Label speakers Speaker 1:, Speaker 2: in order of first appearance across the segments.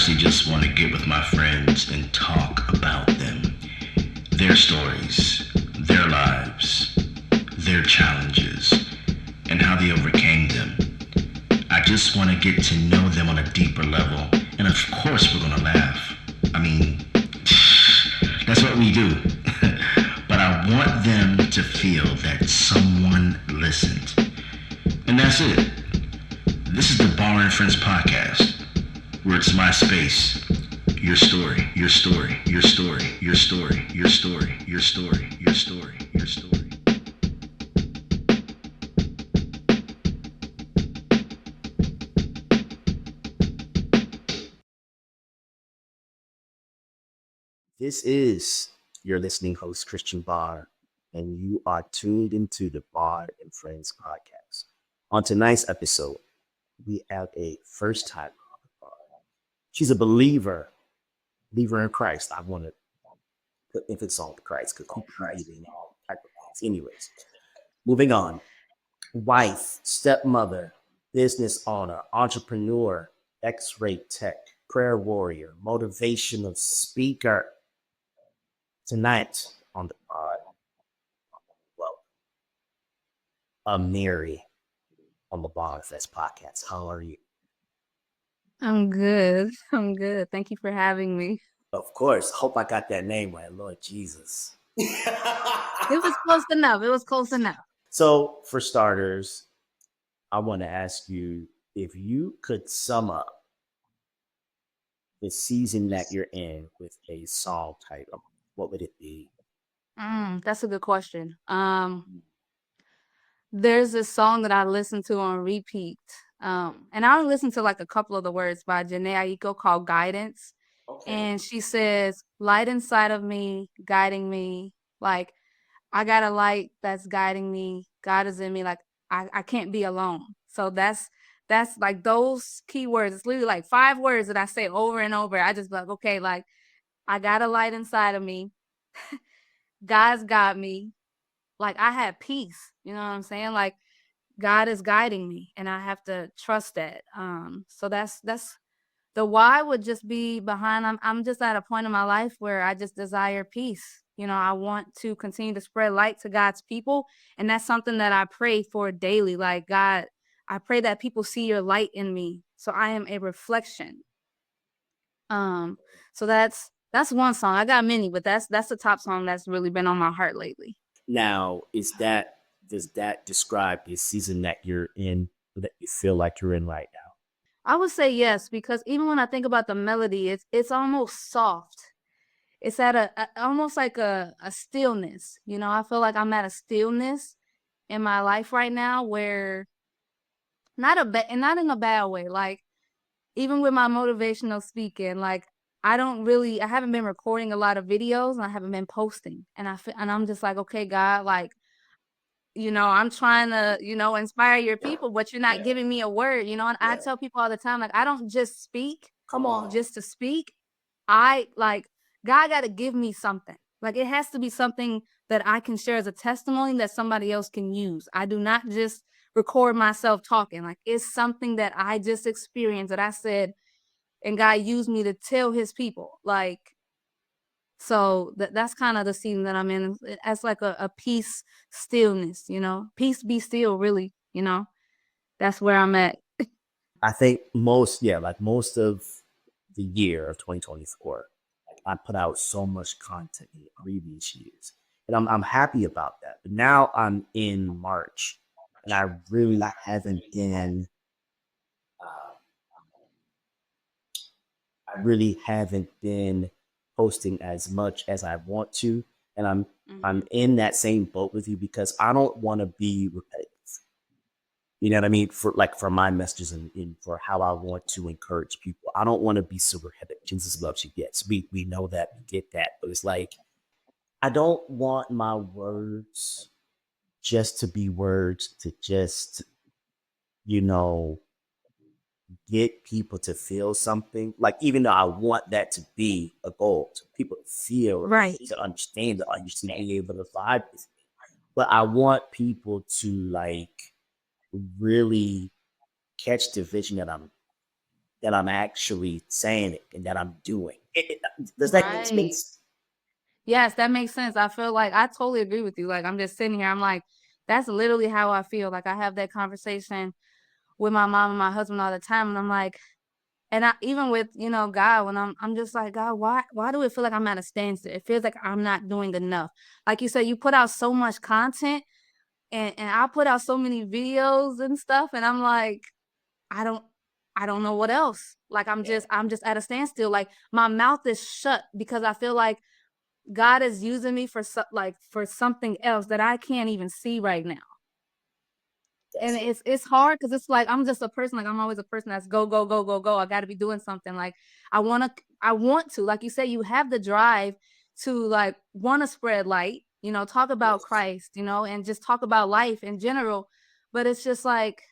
Speaker 1: honestly just want to get with my friends and talk about them, their stories, their lives, their challenges, and how they overcame them. I just want to get to know them on a deeper level, and of course, we're going to laugh. I mean, that's what we do. But I want them to feel that someone listened. And that's it. This is the Barr Friends Podcast, where it's my space, your story, your story, your story, your story, your story, your story, your story, your story.
Speaker 2: This is your listening host, Christian Barr, and you are tuned into the Barr and Friends podcast. On tonight's episode, we have a first time caller. She's a believer in Christ. I want to put emphasis on Christ because people believe in all type of things. Anyways, moving on. Wife, stepmother, business owner, entrepreneur, X-ray tech, prayer warrior, motivational speaker. Tonight on the pod, well, Ameri on the Barr Friends Podcast. How are you?
Speaker 3: I'm good. I'm good. Thank you for having me.
Speaker 2: Of course. Hope I got that name right, Lord Jesus.
Speaker 3: It was close enough. It was close enough.
Speaker 2: So, for starters, I want to ask you if you could sum up the season that you're in with a song title, what would it be?
Speaker 3: That's a good question. There's this song that I listen to on repeat. And I only listen to like a couple of the words by Janae Aiko called Guidance.
Speaker 2: Okay.
Speaker 3: And she says, light inside of me, guiding me. Like, I got a light that's guiding me. God is in me. Like, I can't be alone. So that's like those key words. It's literally like 5 words that I say over and over. I just be like, okay, like I got a light inside of me. God's got me. Like I have peace. You know what I'm saying? Like God is guiding me and I have to trust that. So that's the why would just be behind I'm just at a point in my life where I just desire peace. You know, I want to continue to spread light to God's people. And that's something that I pray for daily. Like God, I pray that people see your light in me. So I am a reflection. Um, so that's one song. I got many, but that's the top song that's really been on my heart lately.
Speaker 2: Now, does that describe the season that you're in, that you feel like you're in right now?
Speaker 3: I would say yes, because even when I think about the melody, it's almost soft. It's at almost like a stillness. You know, I feel like I'm at a stillness in my life right now where and not in a bad way. Like even with my motivational speaking, like I haven't been recording a lot of videos and I haven't been posting. And I'm just like, okay, God, like I'm trying to, inspire your people, but you're not giving me a word, and I
Speaker 2: Yeah.
Speaker 3: tell people all the time, like, I don't just speak
Speaker 2: Come on.
Speaker 3: just to speak. I like God got to give me something. Like it has to be something that I can share as a testimony that somebody else can use. I do not just record myself talking. Like it's something that I just experienced that I said, and God used me to tell his people. Like, so that's kind of the season that I'm in. As like a peace stillness, peace be still, really, that's where I'm at.
Speaker 2: I think like most of the year of 2024, like I put out so much content in the previous years, and I'm happy about that. But now I'm in March, and I really haven't been, uh, I really haven't been posting as much as I want to, and I'm
Speaker 3: Mhm.
Speaker 2: in that same boat with you because I don't want to be repetitive. You know what I mean? For my messages and for how I want to encourage people. I don't want to be super heavy. Jesus loves you. Yes, we know that, we get that. But it's like I don't want my words just to be words to just, you know, get people to feel something. Like even though I want that to be a goal, to people to feel,
Speaker 3: Right.
Speaker 2: to understand, be able to vibe with me. But I want people to like really catch the vision that I'm that I'm actually saying it and that I'm doing. Does that make
Speaker 3: Right.
Speaker 2: sense?
Speaker 3: Yes, that makes sense. I feel like I totally agree with you. Like I'm just sitting here, I'm like, that's literally how I feel. Like I have that conversation with my mom and my husband all the time, and I'm like, and I even with God, when I'm just like, God, why do it feel like I'm at a standstill? It feels like I'm not doing enough. Like you said, you put out so much content, and I put out so many videos and stuff, and I'm like, I don't I don't know what else. Like I'm just at a standstill. Like my mouth is shut because I feel like God is using me for for something else that I can't even see right now. And
Speaker 2: Yes.
Speaker 3: it's hard because it's like I'm just a person, like I'm always a person that's go, go, go, go, go. I gotta be doing something. Like I want to, like you say, you have the drive to like wanna spread light, talk about
Speaker 2: Yes.
Speaker 3: Christ, and just talk about life in general. But it's just like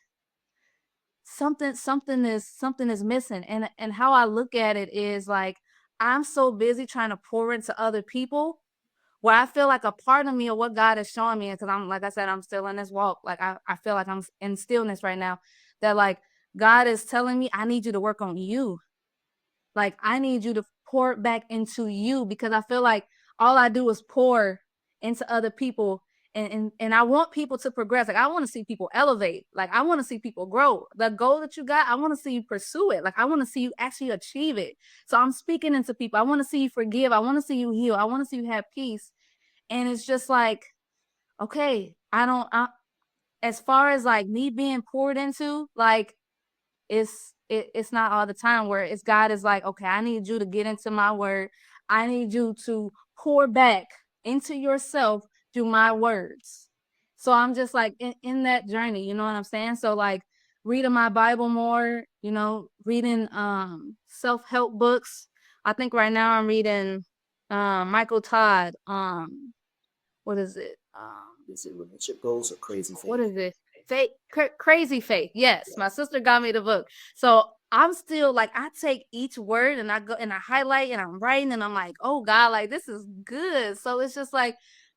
Speaker 3: something is missing. And how I look at it is like I'm so busy trying to pour into other people where I feel like a part of me of what God is showing me, because I'm like I said, I'm still in this walk. Like I feel like I'm in stillness right now. That like God is telling me I need you to work on you. Like I need you to pour it back into you because I feel like all I do is pour into other people, and I want people to progress. Like I want to see people elevate. Like I want to see people grow. The goal that you got, I want to see you pursue it. Like I want to see you actually achieve it. So I'm speaking into people. I want to see you forgive. I want to see you heal. I want to see you have peace. And it's just like, okay, as far as like me being poured into, like it's not all the time where it's God is like, okay, I need you to get into my word. I need you to pour back into yourself through my words. So I'm just like in that journey, you know what I'm saying? So like reading my Bible more, reading self-help books. I think right now I'm reading Michael Todd. What is it?
Speaker 2: Is it relationship goals or crazy
Speaker 3: What
Speaker 2: faith?
Speaker 3: is it? Faith, crazy faith. Yes, my
Speaker 2: Yes.
Speaker 3: sister got me the book. So I'm still like, I take each word and I go and I highlight and I'm writing and I'm like, oh God, like this is good. So it's just like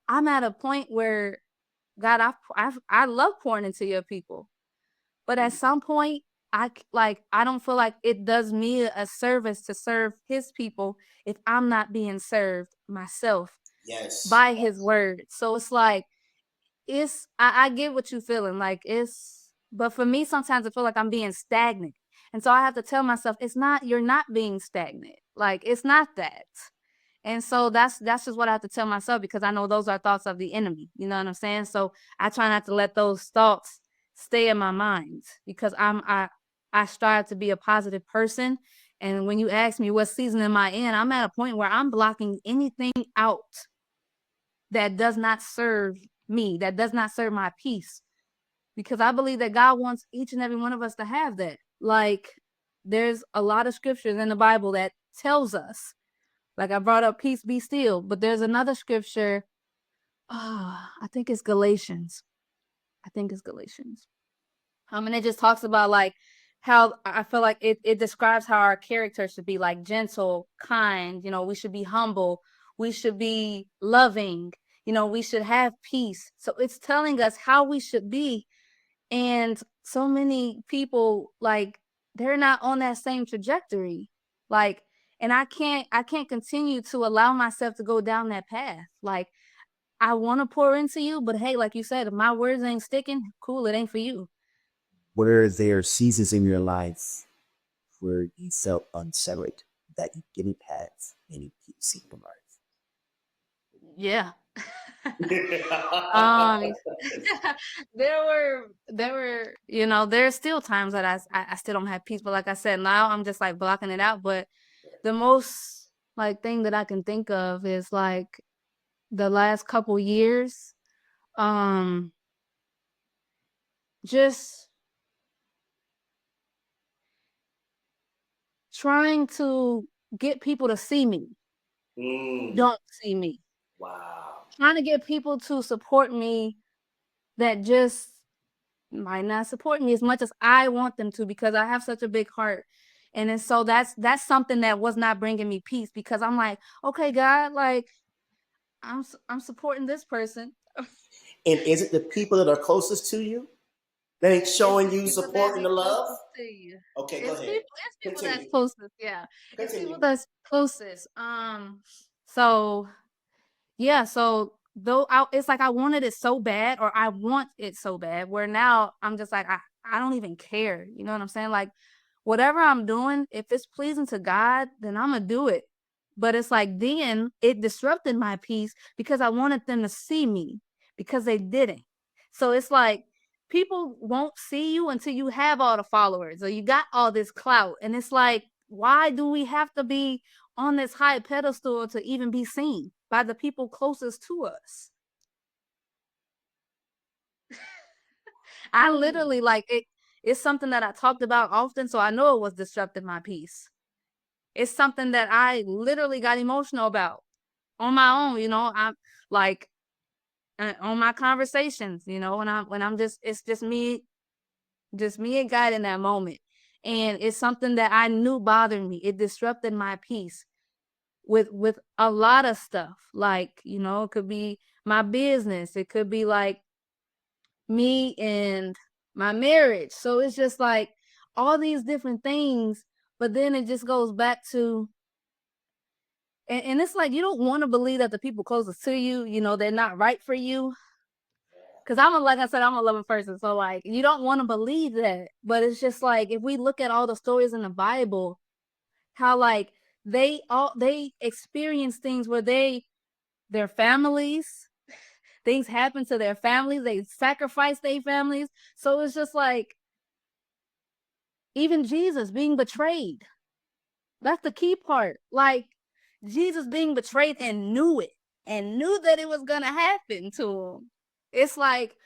Speaker 3: I'm at a point where God, I love pouring into your people, but at some point, I don't feel like it does me a service to serve His people if I'm not being served myself
Speaker 2: Yes.
Speaker 3: by His word. So it's like I get what you feeling like but for me sometimes I feel like I'm being stagnant, and so I have to tell myself it's not, you're not being stagnant, like it's not that. And so that's just what I have to tell myself, because I know those are thoughts of the enemy, you know what I'm saying? So I try not to let those thoughts stay in my mind, because I strive to be a positive person. And when you ask me what season am I in, I'm at a point where I'm blocking anything out that does not serve me, that does not serve my peace. Because I believe that God wants each and every one of us to have that. Like, there's a lot of scriptures in the Bible that tells us, like I brought up, peace be still, but there's another scripture. I think it's Galatians. I think it's Galatians. And it just talks about like how I feel like it describes how our character should be, like gentle, kind, we should be humble, we should be loving, we should have peace. So it's telling us how we should be. And so many people, like, they're not on that same trajectory. Like, and I can't continue to allow myself to go down that path. Like, I want to pour into you, but hey, like you said, if my words ain't sticking, cool, it ain't for you.
Speaker 2: Were there seasons in your life where you felt unsettled that you didn't have any peace in your
Speaker 3: Yeah.
Speaker 2: life?
Speaker 3: um there were there's still times that I still don't have peace, but like I said, now I'm just like blocking it out. But the most like thing that I can think of is like the last couple years, um just trying to get people to see me, who
Speaker 2: Mm,
Speaker 3: don't see me,
Speaker 2: wow.
Speaker 3: trying to get people to support me that just might not support me as much as I want them to, because I have such a big heart. And then so that's something that was not bringing me peace, because I'm like, okay, God, like I'm supporting this person.
Speaker 2: And is it the people that are closest to you that ain't
Speaker 3: It's
Speaker 2: showing
Speaker 3: the
Speaker 2: you
Speaker 3: people that
Speaker 2: support and
Speaker 3: be
Speaker 2: the
Speaker 3: close.
Speaker 2: love?
Speaker 3: to you.
Speaker 2: Okay, go ahead.
Speaker 3: It's people that's
Speaker 2: Continue.
Speaker 3: closest. Yeah, it's people
Speaker 2: Continue.
Speaker 3: that's closest. So yeah, so though it's like I wanted it so bad, or I want it so bad, where now I'm just like I don't even care. You know what I'm saying? Like whatever I'm doing, if it's pleasing to God, then I'm gonna do it. But it's like then it disrupted my peace because I wanted them to see me because they didn't. So it's like people won't see you until you have all the followers or you got all this clout. And it's like, why do we have to be on this high pedestal to even be seen by the people closest to us? I literally like it. It's something that I talked about often, so I know it was disrupting my peace. It's something that I literally got emotional about on my own. I'm like on my conversations. When I'm just it's just me and God in that moment, and it's something that I knew bothered me. It disrupted my peace with a lot of stuff. Like it could be my business. It could be like me and my marriage. So it's just like all these different things, but then it just goes back to and it's like you don't want to believe that the people closest to you, they're not right for you. Cause like I said, I'm a loving person. So like you don't want to believe that. But it's just like if we look at all the stories in the Bible, how like they experience things where their families, things happen to their families, they sacrifice their families. So it's just like even Jesus being betrayed. That's the key part. Like Jesus being betrayed and knew it and knew that it was gonna happen to him. It's like,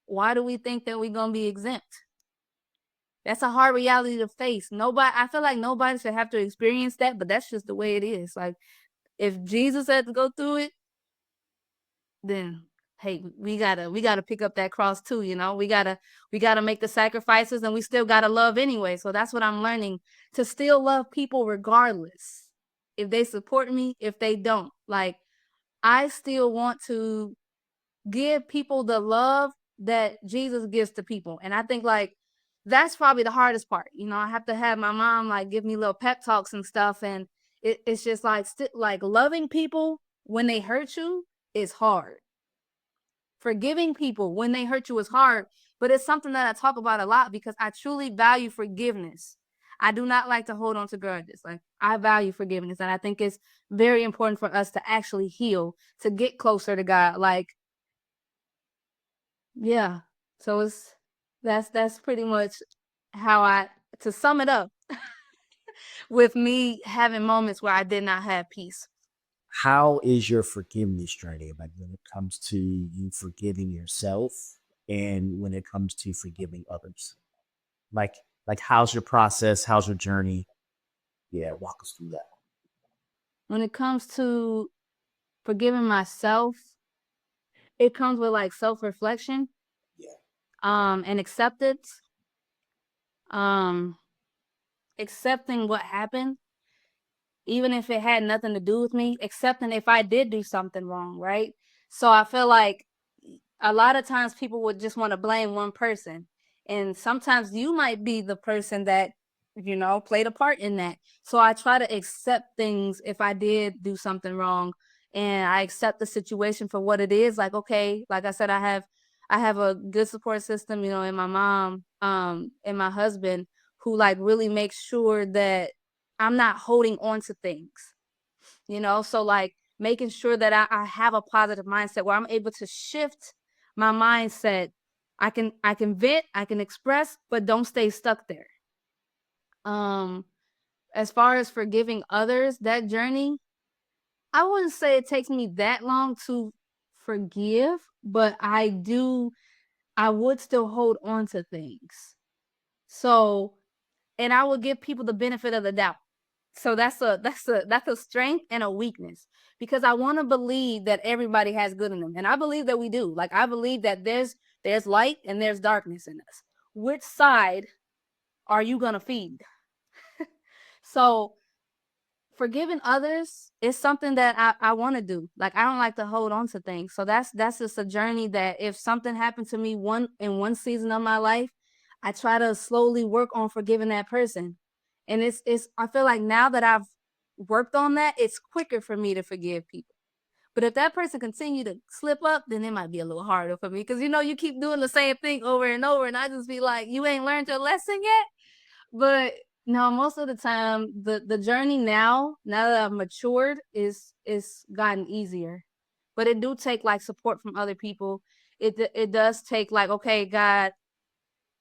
Speaker 3: why do we think that we're gonna be exempt? That's a hard reality to face. I feel like nobody should have to experience that, but that's just the way it is. Like if Jesus had to go through it, then hey, we gotta pick up that cross too, we gotta make the sacrifices, and we still gotta love anyway. So that's what I'm learning, to still love people regardless. If they support me, if they don't. Like I still want to give people the love that Jesus gives to people. And I think like that's probably the hardest part. I have to have my mom like give me little pep talks and stuff. And it's just like like loving people when they hurt you is hard. Forgiving people when they hurt you is hard, but it's something that I talk about a lot because I truly value forgiveness. I do not like to hold on to grudges. Like I value forgiveness, and I think it's very important for us to actually heal, to get closer to God. Like, yeah. So that's pretty much how I to sum it up with me having moments where I did not have peace.
Speaker 2: How is your forgiveness journey? Like when it comes to you forgiving yourself and when it comes to forgiving others? Like like how's your process? How's your journey? Yeah, walk us through that.
Speaker 3: When it comes to forgiving myself, it comes with like self-reflection,
Speaker 2: Yeah.
Speaker 3: and acceptance, um, accepting what happened, even if it had nothing to do with me, accepting if I did do something wrong, right? So I feel like a lot of times people would just want to blame one person. And sometimes you might be the person that, played a part in that. So I try to accept things if I did do something wrong, and I accept the situation for what it is. Like, okay, like I said, I have a good support system, in my mom, and my husband, who like really makes sure that I'm not holding on to things, so like making sure that I have a positive mindset where I'm able to shift my mindset. I can vent, I can express, but don't stay stuck there. Um, as far as forgiving others, that journey, I wouldn't say it takes me that long to forgive, but I would still hold on to things. So, and I would give people the benefit of the doubt. So that's a strength and a weakness, because I want to believe that everybody has good in them, and I believe that we do. Like I believe that there's light and there's darkness in us. Which side are you gonna feed? So forgiving others is something that I want to do. Like I don't like to hold on to things. So that's just a journey that if something happened to me one season of my life, I try to slowly work on forgiving that person. And it's I feel like now that I've worked on that, it's quicker for me to forgive people. But if that person continue to slip up, then it might be a little harder for me because you keep doing the same thing over and over, and I just be like, you ain't learned your lesson yet. But no, most of the time, the journey now that I've matured, is gotten easier. But it do take like support from other people. It does take like, okay, God,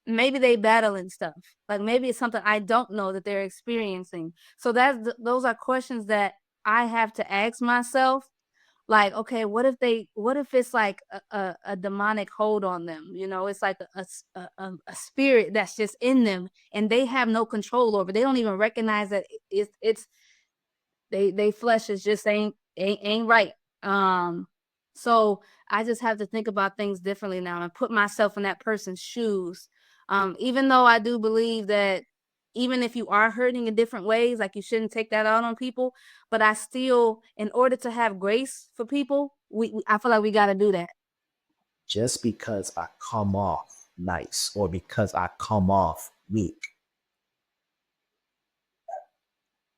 Speaker 3: maybe they battling stuff. Like maybe it's something I don't know that they're experiencing. So those are questions that I have to ask myself. Like, okay, what if it's like a demonic hold on them? It's like a spirit that's just in them and they have no control over. They don't even recognize that it's they flesh is just ain't right. So I just have to think about things differently now and put myself in that person's shoes. Even though I do believe that even if you are hurting in different ways, like you shouldn't take that out on people, but I still, in order to have grace for people, I feel like we got to do that.
Speaker 2: Just because I come off nice or because I come off weak,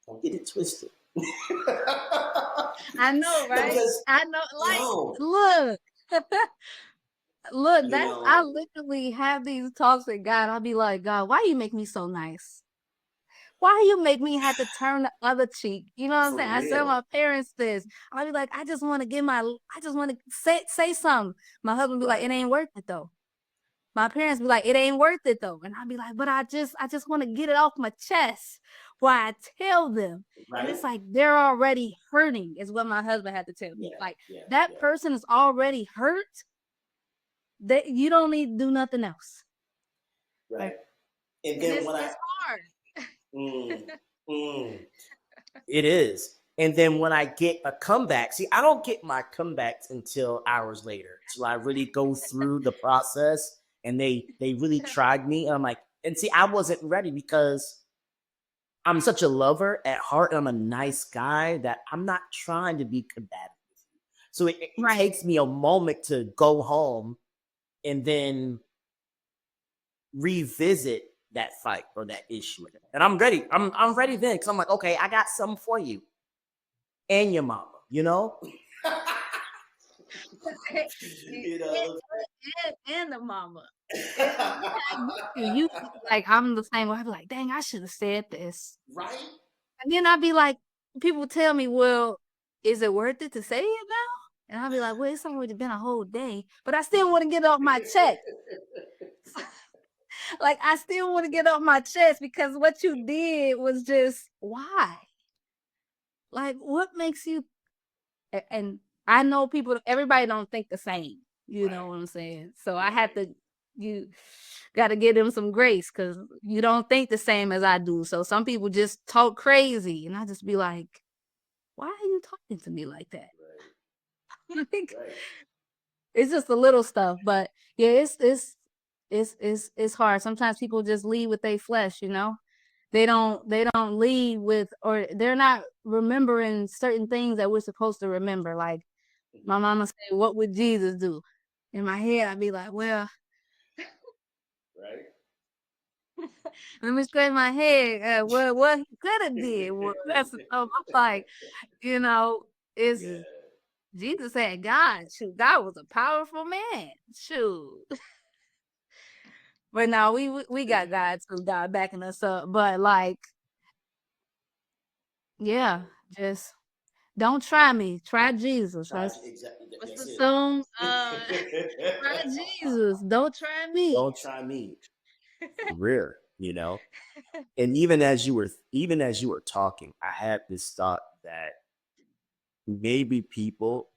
Speaker 2: don't get it twisted.
Speaker 3: I know, right?
Speaker 2: Because
Speaker 3: I know, like,
Speaker 2: yo,
Speaker 3: look. Look,
Speaker 2: you
Speaker 3: that's I
Speaker 2: know,
Speaker 3: literally have these talks with God. I'll be like, God, why you make me so nice? Why you make me have to turn the other cheek? You know what I'm
Speaker 2: for
Speaker 3: saying? I tell
Speaker 2: real,
Speaker 3: my parents this. I'll be like, I just want to I just want to say something. My husband be like, it
Speaker 2: right,
Speaker 3: ain't worth it though. My parents be like, it ain't worth it though. And I'll be like, but I just want to get it off my chest. Why I tell them. And
Speaker 2: right,
Speaker 3: it's like they're already hurting, is what my husband had to tell me.
Speaker 2: yeah,
Speaker 3: Like
Speaker 2: yeah,
Speaker 3: that
Speaker 2: yeah,
Speaker 3: person is already hurt. That you don't need to do nothing else.
Speaker 2: right.
Speaker 3: Like,
Speaker 2: And
Speaker 3: and
Speaker 2: then
Speaker 3: it's
Speaker 2: when I,
Speaker 3: it's hard.
Speaker 2: mm, mm, it is. And then when I get a comeback, see, I don't get my comebacks until hours later. So I really go through the process and they really tried me. And I'm like, and see, I wasn't ready because I'm such a lover at heart. And I'm a nice guy that I'm not trying to be combative with you. So it
Speaker 3: Right.
Speaker 2: takes me a moment to go home and then revisit that fight or that issue. And I'm ready. I'm ready then because I'm like, okay, I got something for you and your mama, you know? You know?
Speaker 3: And the mama. And you like I'm the same way. I be like, dang, I should have said this.
Speaker 2: Right?
Speaker 3: And then I'd be like, people tell me, well, is it worth it to say it now? And I'll be like, well, it's already been a whole day, but I still want to get it off my chest. Like I still want to get off my chest because what you did was just why? Like what makes you and I know people everybody don't think the same. You know
Speaker 2: Right.
Speaker 3: what I'm saying? So I had
Speaker 2: Right.
Speaker 3: to you got to give them some grace cuz you don't think the same as I do. So some people just talk crazy and I just be like, "Why are you talking to me like that?" Like,
Speaker 2: Right.
Speaker 3: it's just the little stuff, but yeah, it's hard. Sometimes people just lead with their flesh, you know? They don't lead with or they're not remembering certain things that we're supposed to remember. Like my
Speaker 2: Mhm.
Speaker 3: mama said, "What would Jesus do?" In my head, I'd be like, "Well,
Speaker 2: Right.
Speaker 3: let me scratch my head. What he could have did was that's I'm like, you know, it's
Speaker 2: Yeah.
Speaker 3: Jesus had God. Shoot, God was a powerful man. Shoot, but no, we got God too, God backing us up. But like, yeah, just don't try me. Try Jesus.
Speaker 2: Try exactly.
Speaker 3: What's the
Speaker 2: That's
Speaker 3: song? Try
Speaker 2: it.
Speaker 3: Jesus. Don't try me.
Speaker 2: Don't try me. For real, you know. And even as you were talking, I had this thought that maybe people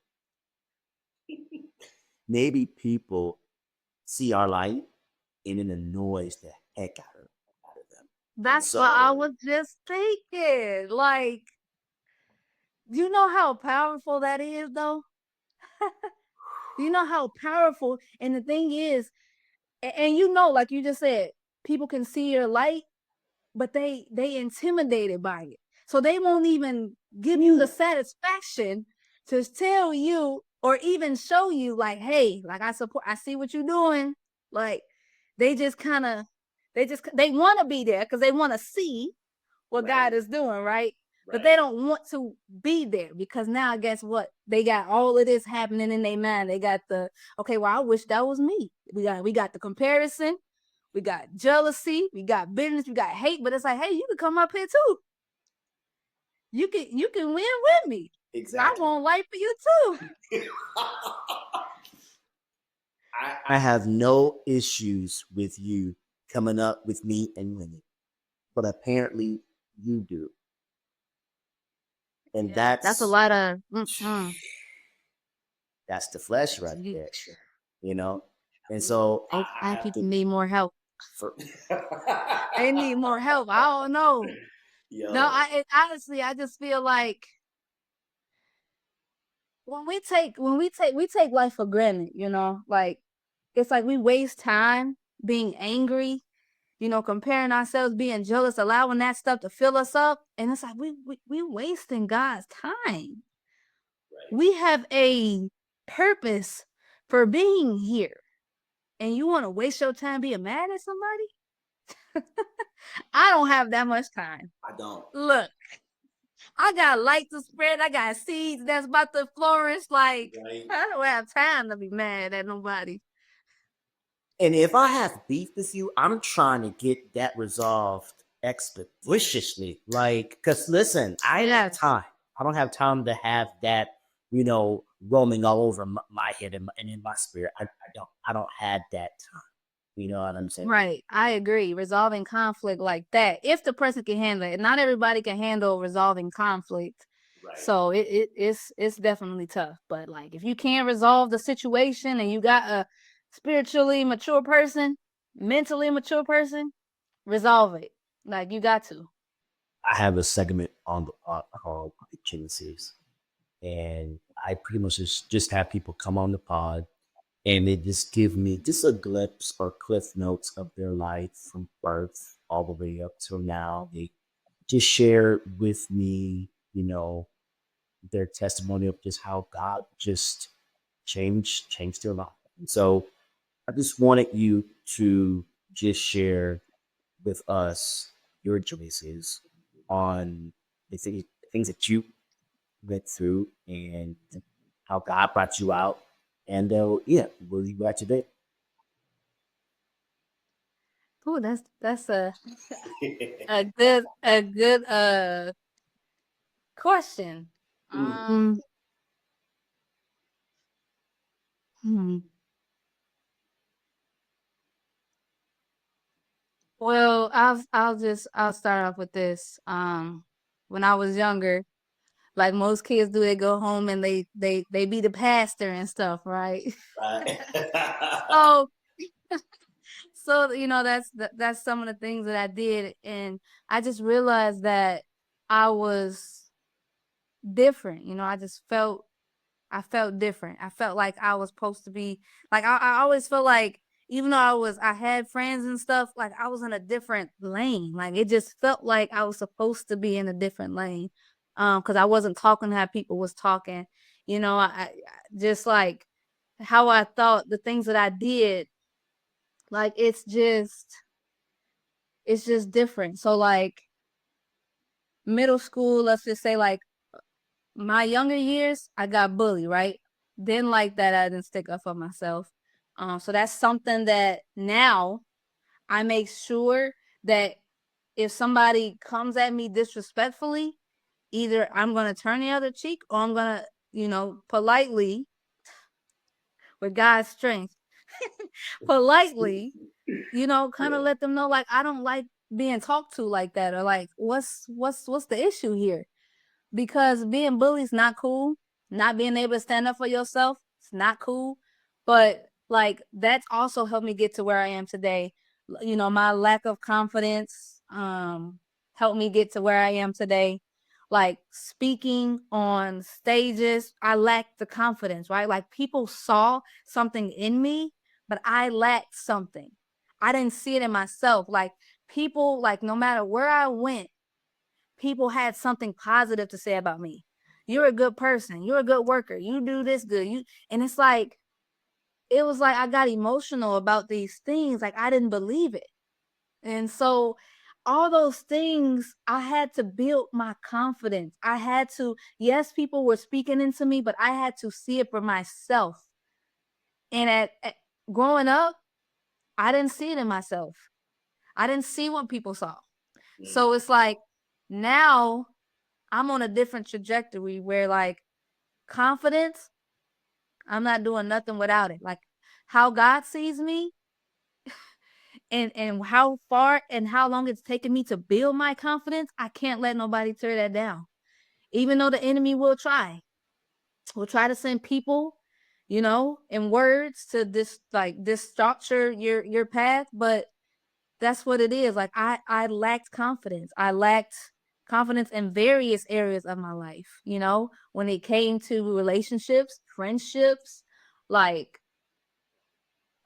Speaker 2: maybe people see our light and it annoys the heck out of them. And
Speaker 3: That's what I
Speaker 2: so
Speaker 3: was just thinking. Like, you know how powerful that is, though? You know how powerful. And the thing is, and like you just said, people can see your light, but they intimidated by it. So they won't even give you the satisfaction to tell you or even show you like, hey, like I see what you're doing. Like they just kind of They want to be there because they want to see what God is doing, right? But they don't want to be there because now guess what? They got all of this happening in their mind. They got okay, well, I wish that was me. We got the comparison, we got jealousy, we got bitterness, we got hate, but it's like, hey, you can come up here too. You can win with me.
Speaker 2: Exactly.
Speaker 3: I want life for you too.
Speaker 2: I have no issues with you coming up with me and winning, but apparently you do, and
Speaker 3: Yeah, that's a lot of
Speaker 2: that's the flesh right there, you know. And so I
Speaker 3: I
Speaker 2: have
Speaker 3: people
Speaker 2: to.
Speaker 3: need more help.
Speaker 2: For,
Speaker 3: They need more help. I don't know. No,
Speaker 2: yo,
Speaker 3: honestly, I just feel like we take life for granted, like it's like we waste time being angry, comparing ourselves, being jealous, allowing that stuff to fill us up, and it's like we wasting God's time. We have a purpose for being here, and you want to waste your time being mad at somebody? I don't have that much time.
Speaker 2: I don't.
Speaker 3: Look, I got light to spread. I got seeds that's about to flourish. Like,
Speaker 2: Right.
Speaker 3: I don't have time to be mad at nobody.
Speaker 2: And if I have beef with you, I'm trying to get that resolved expeditiously. Like, because listen, I don't have time. I don't have time to have that, roaming all over my head and in my spirit. I don't have that time. You know what I'm saying?
Speaker 3: Right. I agree. Resolving conflict like that, if the person can handle it. Not everybody can handle resolving conflict.
Speaker 2: Right.
Speaker 3: So it's definitely tough. But like if you can't resolve the situation and you got a spiritually mature person, mentally mature person, resolve it. Like you got to.
Speaker 2: I have a segment on the called Agencies, and I pretty much just have people come on the pod, and they just give me just a glimpse or cliff notes of their life from birth all the way up till now. They just share with me, their testimony of just how God just changed their life. And so I just wanted you to just share with us your choices on the things that you went through and how God brought you out. And yeah, where you at today?
Speaker 3: Oh, that's a good question.
Speaker 2: Mm.
Speaker 3: Hmm. Well, I'll start off with this. When I was younger, like most kids do, they go home and they be the pastor and stuff, right?
Speaker 2: Right.
Speaker 3: So that's some of the things that I did, and I just realized that I was different. I felt different. I felt like I was supposed to be like I always felt like even though I had friends and stuff, like I was in a different lane. Like it just felt like I was supposed to be in a different lane. Because I wasn't talking how people was talking. I just like how I thought the things that I did, like it's just different. So like middle school, let's just say like my younger years, I got bullied, right? Didn't like that. I didn't stick up for myself. So that's something that now I make sure that if somebody comes at me disrespectfully, either I'm gonna turn the other cheek or I'm gonna, politely, with God's strength, politely, kind of let them know like I don't like being talked to like that, or like what's the issue here? Because being bullied is not cool. Not being able to stand up for yourself, it's not cool. But like that's also helped me get to where I am today. My lack of confidence helped me get to where I am today. Like speaking on stages, I lacked the confidence, right? Like people saw something in me, but I lacked something. I didn't see it in myself. Like people, like no matter where I went, people had something positive to say about me. You're a good person. You're a good worker. You do this good. And it's like it was like I got emotional about these things. Like I didn't believe it. And so all those things, I had to build my confidence. I had to, yes, people were speaking into me, but I had to see it for myself. And at growing up, I didn't see it in myself. I didn't see what people saw. So it's like now I'm on a different trajectory where like confidence, I'm not doing nothing without it. Like how God sees me and how far and how long it's taken me to build my confidence, I can't let nobody tear that down. Even though the enemy will try. Will try to send people, in words to structure your path, but that's what it is. Like I lacked confidence. I lacked confidence in various areas of my life, when it came to relationships, friendships, like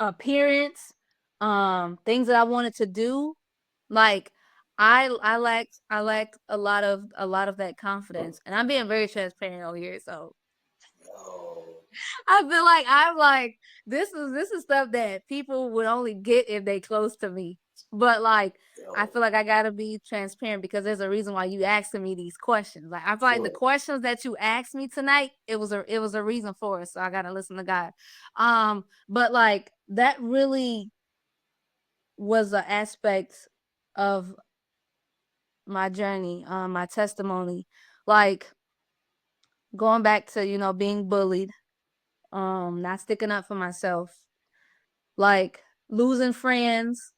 Speaker 3: appearance, things that I wanted to do. Like I lacked a lot of that confidence. And I'm being very transparent over here. So I feel like I'm like this is stuff that people would only get if they close to me. But like I feel like I gotta be transparent because there's a reason why you asking me these questions. Like I feel like the questions that you asked me tonight, it was a reason for it. So I gotta listen to God. But like that really was an aspect of my journey, my testimony. Like going back to, being bullied, not sticking up for myself, like losing friends,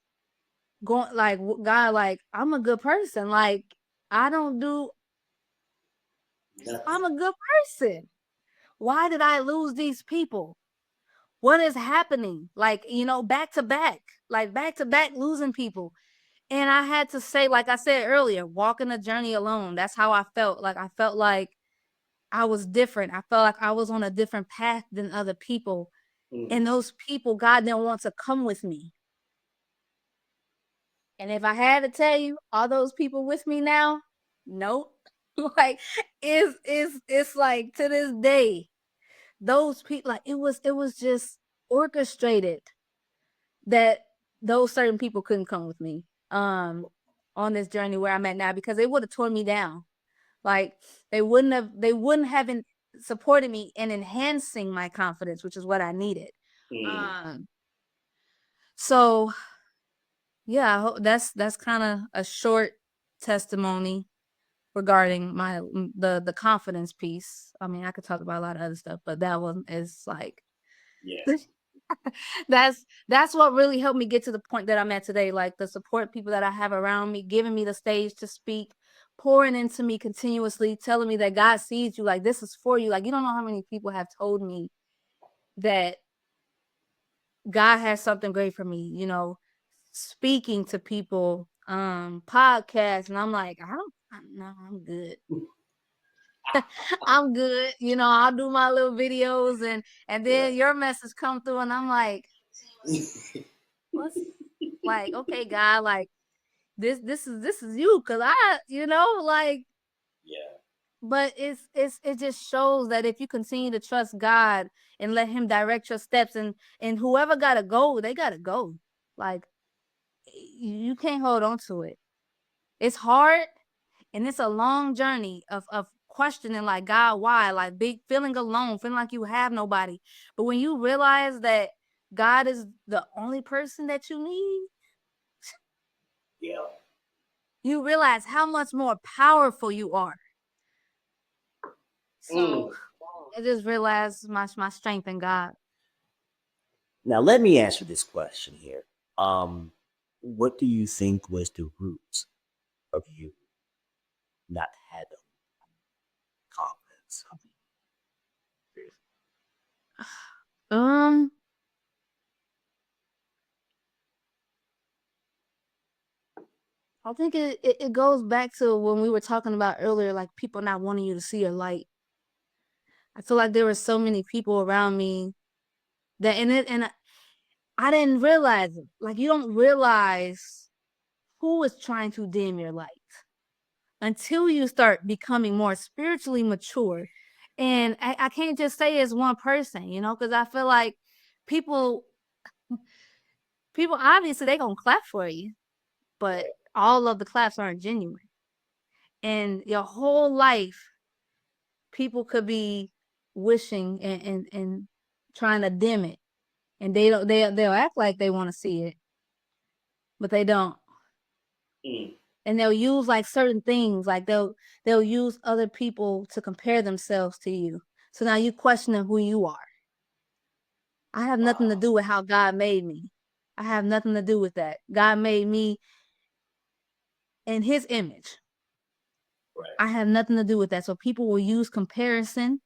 Speaker 3: going like God, like I'm a good person. Like I don't do I'm a good person. Why did I lose these people? What is happening? Like, back to back losing people. And I had to say, like I said earlier, walking the journey alone. That's how I felt. Like I felt like I was different. I felt like I was on a different path than other people. And those people, God didn't want to come with me. And if I had to tell you, all those people with me now, nope. Like it's like to this day, those people, like it was just orchestrated that those certain people couldn't come with me on this journey where I'm at now, because they would have torn me down. Like they wouldn't have supported me in enhancing my confidence, which is what I needed. Um so yeah, that's kind of a short testimony regarding the confidence piece. I mean, I could talk about a lot of other stuff, but that one is like that's what really helped me get to the point that I'm at today. Like the support people that I have around me, giving me the stage to speak, pouring into me continuously, telling me that God sees you, like this is for you. Like you don't know how many people have told me that God has something great for me, speaking to people, podcasts, and I'm like, no, I'm good. I'm good. I'll do my little videos and then your message come through and I'm like, what's like, okay, God, like this is you, cause like, but it just shows that if you continue to trust God and let Him direct your steps, and whoever gotta go, they gotta go. Like you can't hold on to it. It's hard and it's a long journey of questioning, like, God, why? Like big feeling alone, feeling like you have nobody. But when you realize that God is the only person that you need, you realize how much more powerful you are. So I just realized my strength in God.
Speaker 2: Now, let me answer this question here. Um, what do you think was the roots of you not having confidence?
Speaker 3: Um, I think it goes back to when we were talking about earlier, like people not wanting you to see your light. I feel like there were so many people around me that I didn't realize it. Like you don't realize who is trying to dim your light until you start becoming more spiritually mature. And I can't just say it's one person, because I feel like people people obviously they gonna clap for you. but all of the claps aren't genuine. And your whole life, people could be wishing and trying to dim it, and they'll act like they want to see it, but they don't. And they'll use like certain things, like they'll use other people to compare themselves to you. So now you questioning who you are. I have nothing to do with how God made me. I have nothing to do with that. God made me in his image.
Speaker 2: Right.
Speaker 3: I have nothing to do with that. So people will use comparison.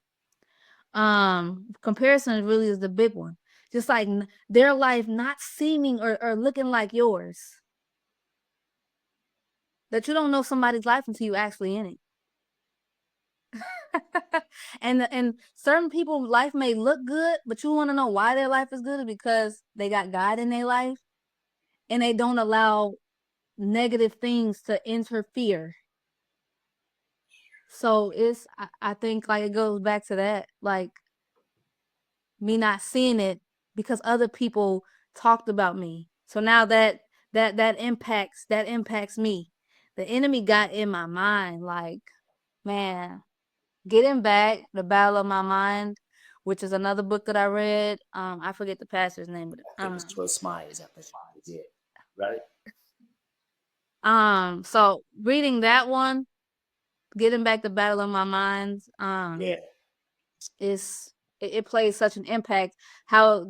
Speaker 3: Comparison really is the big one. Just like their life not seeming or looking like yours. That you don't know somebody's life until you actually in it. and certain people's life may look good, but you want to know why their life is good, because they got God in their life and they don't allow negative things to interfere. So I think like it goes back to that, like me not seeing it because other people talked about me. So now that impacts me. The enemy got in my mind, like, man, Getting Back, The Battle of My Mind, which is another book that I read. I forget the pastor's name, but
Speaker 2: I think it's Trust Mine. Is that it? Right?
Speaker 3: so reading that one, Getting Back, The Battle of My Mind,
Speaker 2: Yeah.
Speaker 3: is it plays such an impact, how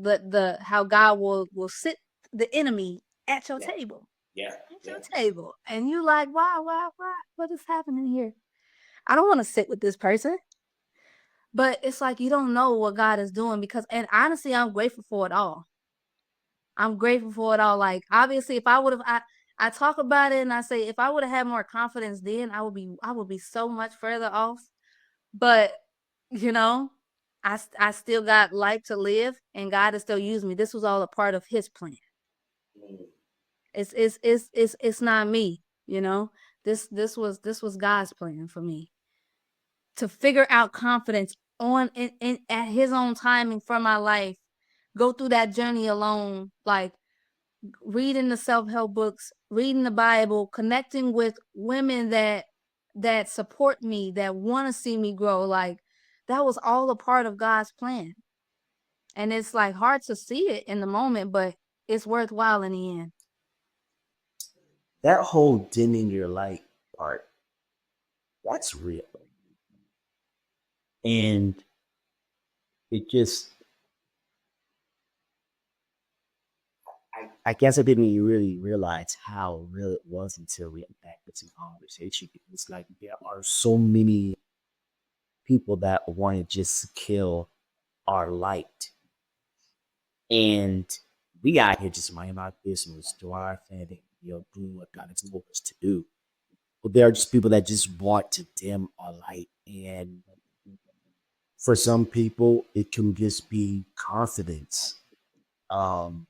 Speaker 3: how God will sit the enemy at your table.
Speaker 2: Yeah.
Speaker 3: At your table. And you like, why, what is happening here? I don't want to sit with this person. But it's like you don't know what God is doing, because, and honestly, I'm grateful for it all. I'm grateful for it all. Like, obviously, if I would have, I talk about it and I say, if I would have had more confidence then, I would be so much further off. But, you know, I still got life to live, and God is still using me. This was all a part of his plan. It's not me, you know. This was God's plan for me to figure out confidence on in at his own timing for my life. Go through that journey alone, like reading the self-help books, reading the Bible, connecting with women that support me, that want to see me grow. Like, that was all a part of God's plan. And it's like hard to see it in the moment, but it's worthwhile in the end.
Speaker 2: That whole dimming your light part, that's real. And it just, I guess I didn't really realize how real it was until we had back this conversation. It's like there are so many people that want to just kill our light. And we out here just minding our business, do our thing, doing what God has told us to do. But there are just people that just want to dim our light. And for some people, it can just be confidence. Um,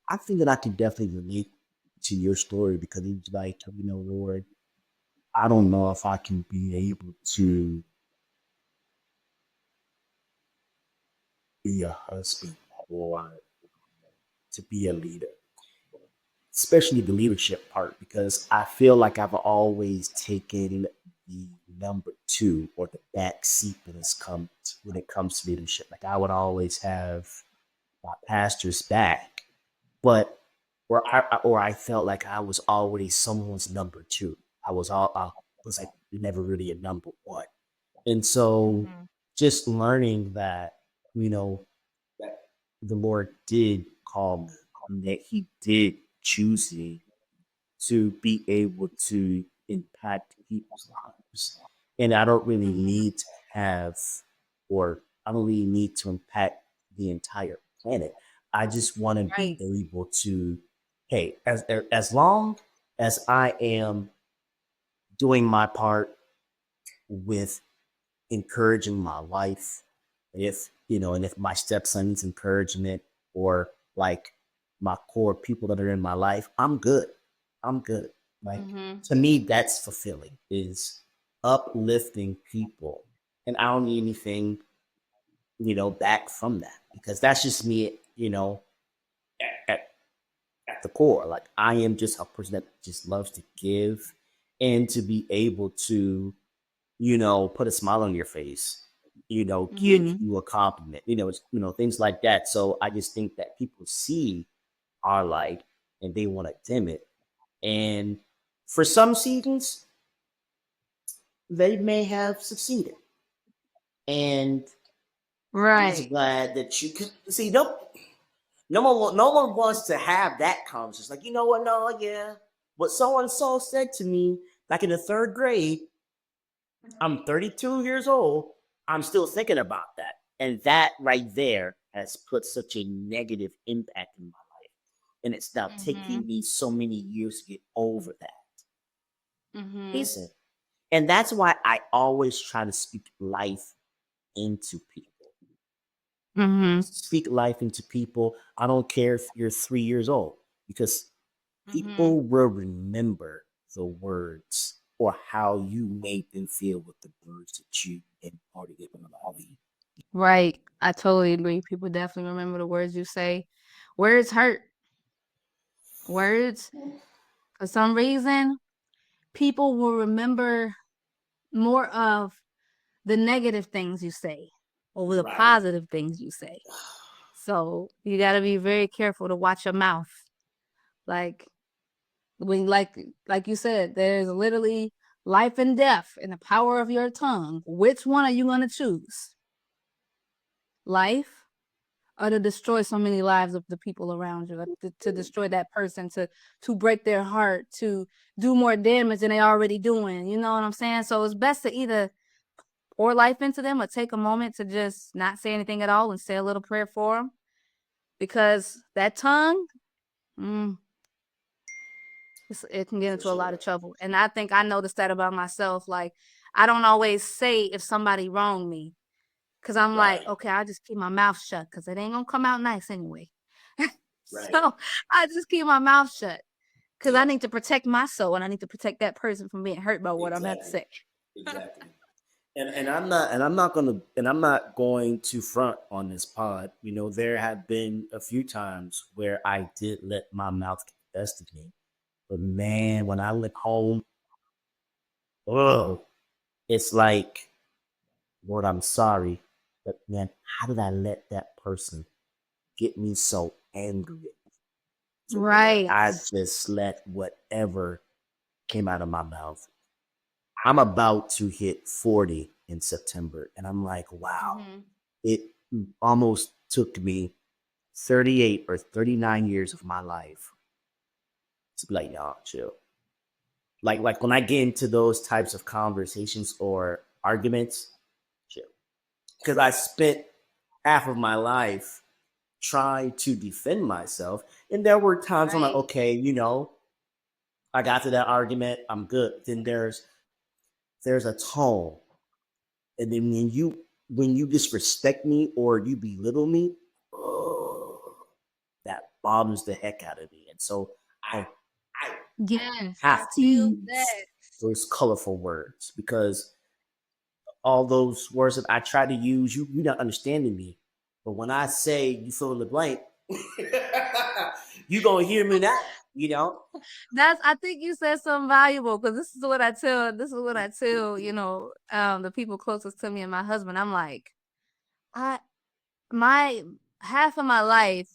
Speaker 2: I think that I can definitely relate to your story because it's like, Lord, I don't know if I can be able to be a husband or to be a leader, especially the leadership part, because I feel like I've always taken the number two or the back seat when it comes to leadership. Like I would always have my pastor's back, but or I felt like I was already someone's number two. I was like never really a number one. And so just learning that, that the Lord did call me, and that He did choose me to be able to impact people's lives. And I don't really need to have, or I don't really need to impact the entire planet. I just want to be
Speaker 3: Right.
Speaker 2: able to, hey, as long as I am doing my part with encouraging my wife, if and if my stepson's encouragement or like my core people that are in my life, I'm good. I'm good. Like to me, that's fulfilling is uplifting people. And I don't need anything, back from that because that's just me, at at the core. Like I am just a person that just loves to give and to be able to, put a smile on your face, give
Speaker 3: Mhm.
Speaker 2: you a compliment, things like that. So I just think that people see our light and they want to dim it. And for some seasons, they may have succeeded. And I'm just
Speaker 3: Right.
Speaker 2: glad that you could see. No one wants to have that conversation. Like, you know what? No, yeah. What so and so said to me back in the third grade, I'm 32 years old. I'm still thinking about that. And that right there has put such a negative impact in my life. And it's now taking
Speaker 3: Mhm.
Speaker 2: me so many years to get over that.
Speaker 3: Mhm.
Speaker 2: Listen. And that's why I always try to speak life into people.
Speaker 3: Mhm.
Speaker 2: Speak life into people. I don't care if you're 3 years old, because
Speaker 3: Mhm.
Speaker 2: people will remember the words or how you made them feel with the words that you imparted in their life.
Speaker 3: Right. I totally agree. People definitely remember the words you say. Words hurt. Words, for some reason, people will remember more of the negative things you say over the
Speaker 2: Right.
Speaker 3: positive things you say. So you got to be very careful to watch your mouth. Like when, like you said, there's literally life and death in the power of your tongue. Which one are you going to choose? Life, or to destroy so many lives of the people around you, to destroy that person, to break their heart, to do more damage than they already doing. You know what I'm saying? So it's best to either pour life into them or take a moment to just not say anything at all and say a little prayer for them, because that tongue, mm, it can get
Speaker 2: For
Speaker 3: into a lot of
Speaker 2: sure.
Speaker 3: trouble. And I think I noticed that about myself. Like, I don't always say if somebody wronged me, because I'm like,
Speaker 2: Right.
Speaker 3: okay, I'll just keep my mouth shut because it ain't gonna come out nice anyway.
Speaker 2: Right.
Speaker 3: So I just keep my mouth shut because I
Speaker 2: Yep.
Speaker 3: need to protect my soul and I need to protect that person from being hurt by what I'm about to
Speaker 2: Exactly.
Speaker 3: say.
Speaker 2: Exactly. And I'm not going to front on this pod. There have been a few times where I did let my mouth get the best of me. But man, when I went home, oh, it's like, Lord, I'm sorry. But man, how did I let that person get me so angry to where
Speaker 3: Right.
Speaker 2: I just let whatever came out of my mouth? I'm about to hit 40 in September. And I'm like, wow,
Speaker 3: Hmm.
Speaker 2: it almost took me 38 or 39 years of my life to be like, y'all, chill. Like when I get into those types of conversations or arguments, chill. Because I spent half of my life trying to defend myself. And there were times I'm like,
Speaker 3: Right.
Speaker 2: okay, I got to that argument, I'm good. Then there's a tone. And then when you disrespect me or you belittle me, oh, that bothers the heck out of me. And so I
Speaker 3: Yes, I
Speaker 2: have to
Speaker 3: feel
Speaker 2: use
Speaker 3: that.
Speaker 2: those colorful words, because all those words that I try to use, you're not understanding me. But when I say you fill in the blank, you gonna hear me now, you know?
Speaker 3: That's I think you said something valuable because this is what I tell, the people closest to me and my husband. I'm like, I my half of my life,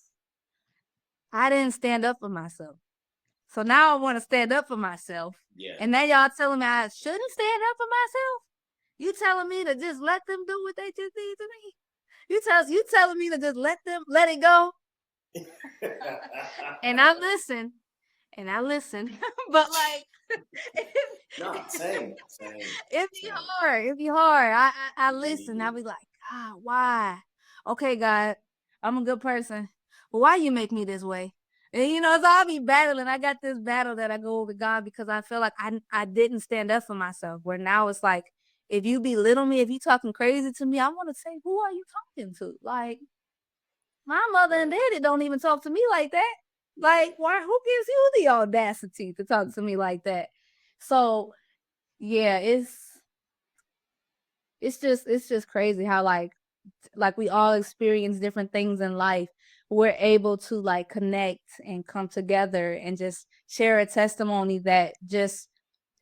Speaker 3: I didn't stand up for myself. So now I want to stand up for myself.
Speaker 2: Yeah.
Speaker 3: And now y'all telling me I shouldn't stand up for myself? You telling me to just let them do what they just did to me? You telling me to just let it go? And I listen. And I listen. But like
Speaker 2: No, same, same,
Speaker 3: it be
Speaker 2: same.
Speaker 3: hard. It be hard. I listen. I be like, God, why? Okay, God, I'm a good person. But why you make me this way? And so I'll be battling. I got this battle that I go with God because I feel like I didn't stand up for myself. Where now it's like, if you belittle me, if you talking crazy to me, I want to say, who are you talking to? Like, my mother and
Speaker 2: Right.
Speaker 3: daddy don't even talk to me like that. Like, why? Who gives you the audacity to talk to me like that? So yeah, it's just crazy how like we all experience different things in life, we're able to like connect and come together and just share a testimony that just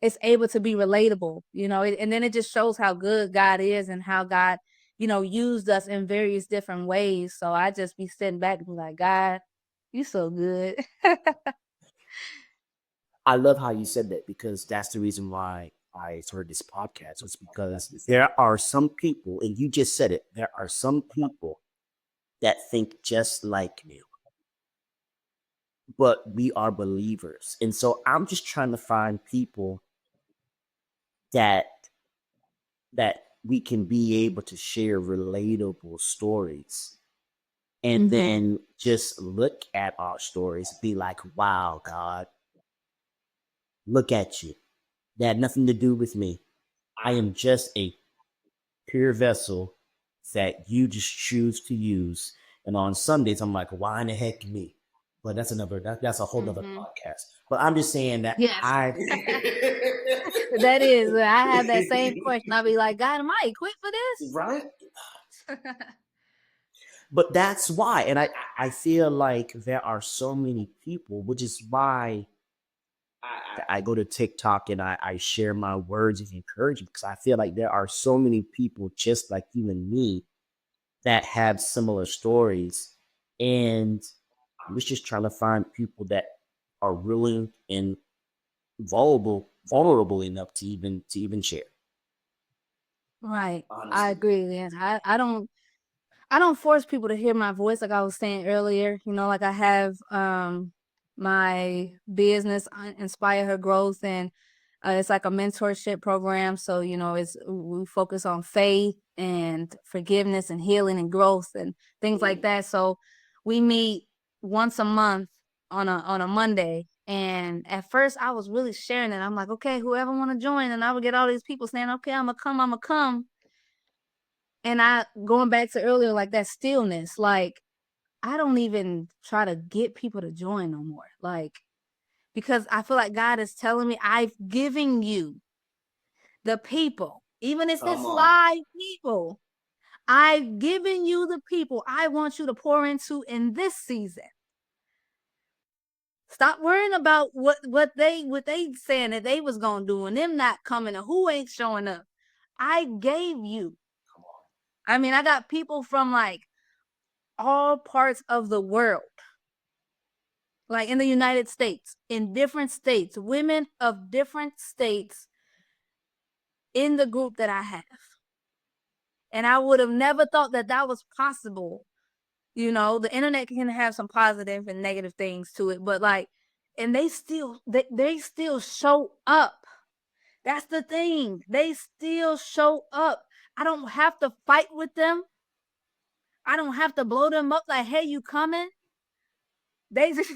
Speaker 3: it's able to be relatable, and then it just shows how good God is and how God, used us in various different ways. So I just be sitting back and be like, God, you so good.
Speaker 2: I love how you said that because that's the reason why I started this podcast was because there are some people, and you just said it, there are some people that think just like me, but we are believers. And so I'm just trying to find people that we can be able to share relatable stories and then just look at our stories, be like, wow, God, look at you. That had nothing to do with me. I am just a pure vessel that you just choose to use. And on Sundays, I'm like, why in the heck me? But that's a whole nother podcast. But I'm just saying that
Speaker 3: Yes. That is, I have that same question. I'll be like, God, am I equipped for this?
Speaker 2: Right? But that's why. And I feel like there are so many people, which is why I go to TikTok and I share my words of encouragement because I feel like there are so many people just like you and me that have similar stories. And I was just trying to find people that are willing and vulnerable enough to even share.
Speaker 3: Right. I
Speaker 2: Honestly.
Speaker 3: agree. And I don't force people to hear my voice like I was saying earlier. Like I have my business Inspire Her Growth, and it's like a mentorship program. So, it's we focus on faith and forgiveness and healing and growth and things like that. So we meet once a month on a Monday. And at first I was really sharing it. I'm like, okay, whoever want to join, and I would get all these people saying, okay, I'm gonna come. And I going back to earlier, like that stillness, like I don't even try to get people to join no more. Like, because I feel like God is telling me I've given you the people, even if it's
Speaker 2: Come on.
Speaker 3: live people. I've given you the people I want you to pour into in this season. Stop worrying about what they saying that they was gonna do and them not coming and who ain't showing up. I gave you. I mean, I got people from like all parts of the world, like in the United States, in different states, women of different states in the group that I have. And I would have never thought that that was possible. The internet can have some positive and negative things to it, but like, and they still show up. That's the thing. They still show up. I don't have to fight with them. I don't have to blow them up like, hey, you coming? They just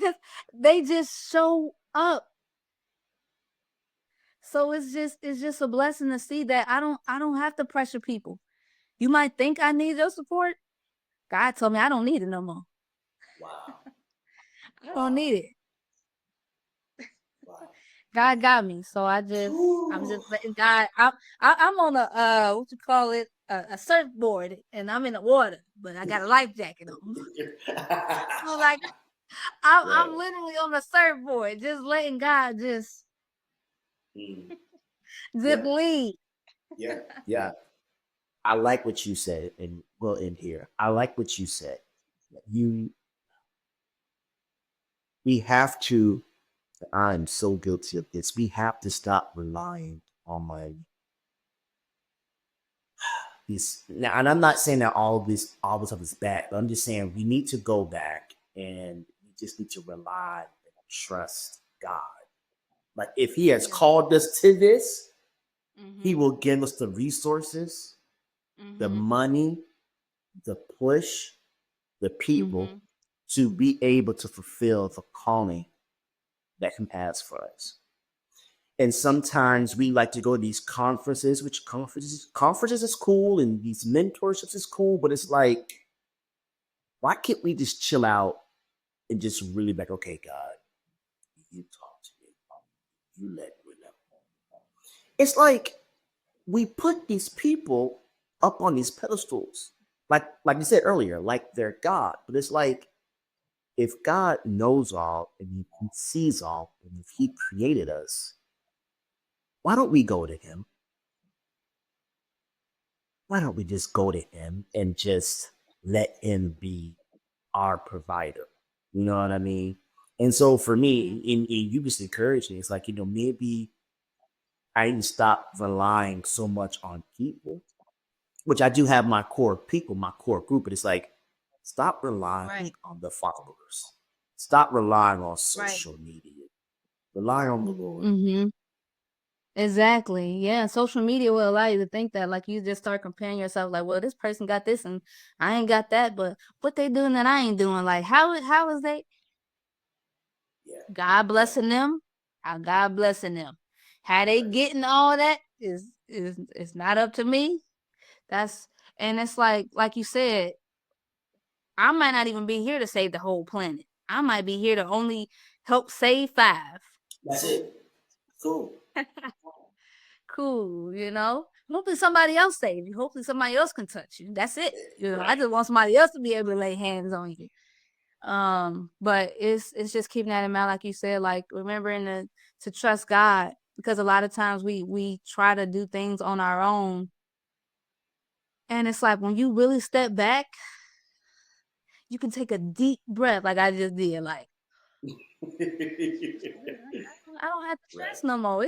Speaker 3: they just show up. So it's just a blessing to see that I don't have to pressure people. You might think I need your support. God told me I don't need it no more.
Speaker 2: Wow.
Speaker 3: I don't need it.
Speaker 2: Wow.
Speaker 3: God got me. So I'm just letting God. I'm on a what you call it, a surfboard, and I'm in the water, but I got a life jacket on. So like I'm
Speaker 2: Right.
Speaker 3: literally on a surfboard, just letting God just
Speaker 2: Mm.
Speaker 3: just
Speaker 2: Yeah.
Speaker 3: lead.
Speaker 2: Yeah. Yeah. I like what you said, and well, in here, I like what you said. You, we have to. I'm so guilty of this. We have to stop relying on my these. Now, and I'm not saying that all this stuff is bad, but I'm just saying we need to go back and we just need to rely and trust God. Like if He has
Speaker 3: Yeah.
Speaker 2: called us to this, He
Speaker 3: Mhm.
Speaker 2: will give us the resources, the
Speaker 3: Mhm.
Speaker 2: money, the push, the people
Speaker 3: Mhm.
Speaker 2: to be able to fulfill the calling that He has for us. And sometimes we like to go to these conferences, which conferences is cool, and these mentorships is cool, but it's like, why can't we just chill out and just really be like, okay, God, you talk to me, you let me know. It's like we put these people up on these pedestals, like you said earlier, like they're God, but it's like if God knows all and he sees all, and if he created us, why don't we go to him? Why don't we just go to him and just let him be our provider? You know what I mean? And so for me, and you just encourage me, it's like, maybe I need to stop relying so much on people, which I do have my core people, my core group, but it's like, stop relying
Speaker 3: Right.
Speaker 2: on the followers. Stop relying on
Speaker 3: Right.
Speaker 2: social media. Rely on the Lord.
Speaker 3: Mm-hmm. Exactly. Yeah. Social media will allow you to think that, like, you just start comparing yourself, like, well, this person got this and I ain't got that, but what they doing that I ain't doing? Like, how is they
Speaker 2: Yeah.
Speaker 3: God blessing them? How God blessing them? How they getting all that is not up to me. That's and it's like you said, I might not even be here to save the whole planet. I might be here to only help save 5.
Speaker 2: That's it. Cool.
Speaker 3: Cool, hopefully somebody else save you. Hopefully somebody else can touch you. That's it. I just want somebody else to be able to lay hands on you. But it's just keeping that in mind, like you said, like remembering to trust God, because a lot of times we try to do things on our own, and it's like when you really step back, you can take a deep breath, like I just did. Like I don't have to stress no more.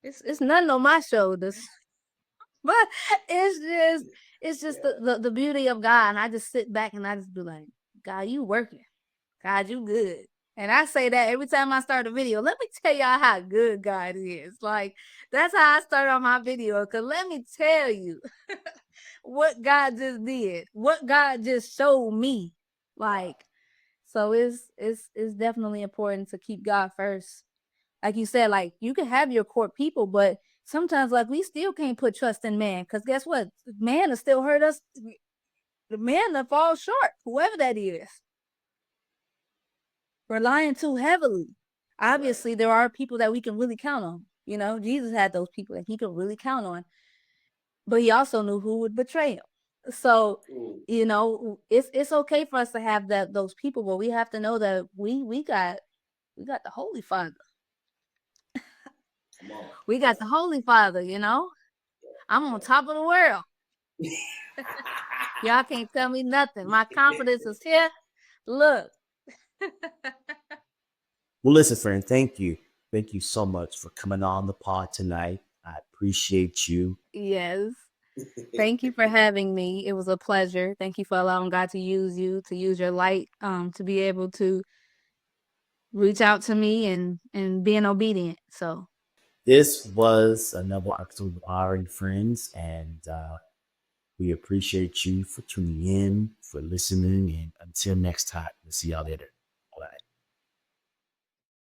Speaker 3: It's nothing on my shoulders. But it's just the beauty of God. And I just sit back and I just be like, God, you working. God, you good. And I say that every time I start a video. Let me tell y'all how good God is. Like, that's how I start on my video. Cause let me tell you what God just did. What God just showed me. Like, so it's definitely important to keep God first. Like you said, like you can have your core people, but sometimes like we still can't put trust in man, because guess what? Man will still hurt us. The man will fall short, whoever that is. Relying too heavily. Obviously, there are people that we can really count on. Jesus had those people that he could really count on, but he also knew who would betray him. So, it's okay for us to have those people, but we have to know that we got the Holy Father. We got the Holy Father, I'm on top of the world. Y'all can't tell me nothing. My confidence is here. Look.
Speaker 2: Well, listen, friend, thank you. Thank you so much for coming on the pod tonight. I appreciate you.
Speaker 3: Yes. Thank you for having me. It was a pleasure. Thank you for allowing God to use you, to use your light, to be able to reach out to me and being obedient. So
Speaker 2: This was another episode of Barr Friends, and we appreciate you for tuning in, for listening, and until next time, we'll see y'all later.